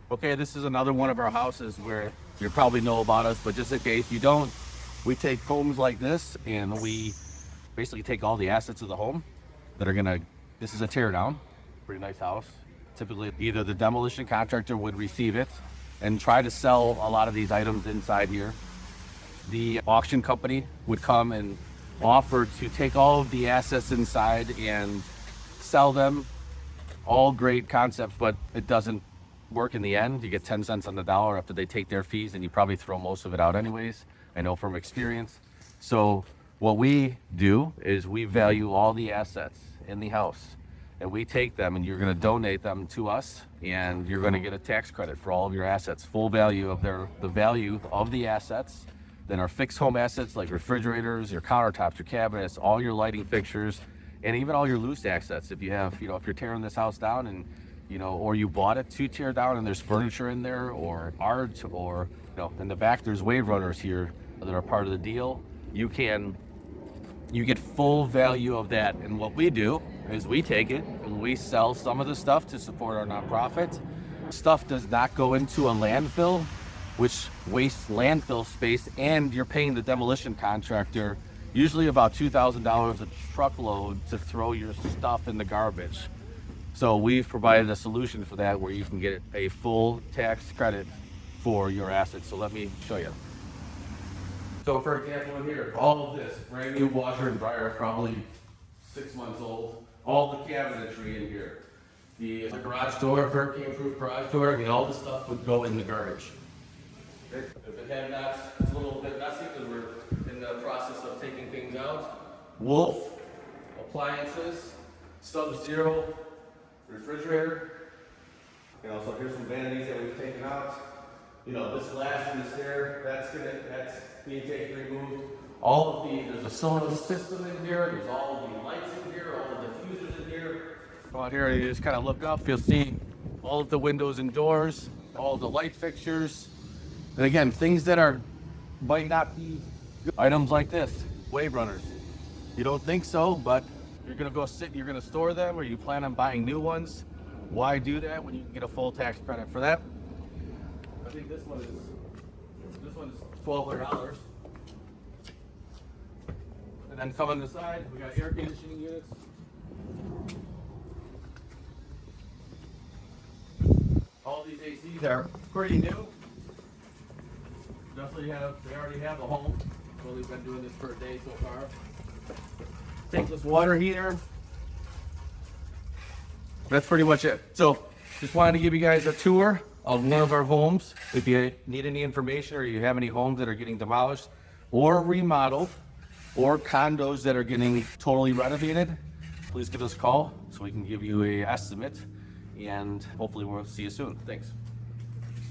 Okay, this is another one of our houses where you probably know about us, but just in case you don't, we take homes like this and we basically take all the assets of the home that are gonna, this is a tear down, pretty nice house. Typically either the demolition contractor would receive it and try to sell a lot of these items inside here. The auction company would come and offer to take all of the assets inside and sell them. All great concepts, but it doesn't work in the end. You get 10 cents on the dollar after they take their fees, and you probably throw most of it out anyways. I know from experience. So what we do is we value all the assets in the house, and we take them, and you're going to donate them to us, and you're going to get a tax credit for all of your assets, full value of the value of the assets. Then our fixed home assets like refrigerators, your countertops, your cabinets, all your lighting fixtures, and even all your loose assets. If you have, if you're tearing this house down and, or you bought it to tear down and there's furniture in there or art, or, in the back there's WaveRunners here that are part of the deal. You get full value of that. And what we do is we take it and we sell some of the stuff to support our nonprofit. Stuff does not go into a landfill, which wastes landfill space, and you're paying the demolition contractor usually about $2,000 a truckload to throw your stuff in the garbage. So we've provided a solution for that where you can get a full tax credit for your assets. So let me show you. So for example, in here, all of this, brand new washer and dryer, probably 6 months old. All the cabinetry in here. The garage door, hurricane-proof garage door, all the stuff would go in the garbage. If it had nuts, it's a little bit messy because we're in the process of taking things out. Wolf, appliances, Sub-Zero, refrigerator. So here's some vanities that we've taken out. This glass in the stair, that's being taken, removed. All of there's a solar system in here. There's all of the lights in here, all the diffusers in here. Go out here and you just kind of look up. You'll see all of the windows and doors, all of the light fixtures. And again, things that might not be good. Items like this, WaveRunners. You don't think so, but you're gonna go sit and you're gonna store them, or you plan on buying new ones. Why do that when you can get a full tax credit for that? I think this one is $1,200. And then come on the side, we got air conditioning units. All these ACs are pretty new. They already have a home. We've only been doing this for a day so far. Tankless water heater. That's pretty much it. So just wanted to give you guys a tour of one of our homes. If you need any information or you have any homes that are getting demolished or remodeled or condos that are getting totally renovated, please give us a call so we can give you an estimate, and hopefully we'll see you soon. Thanks.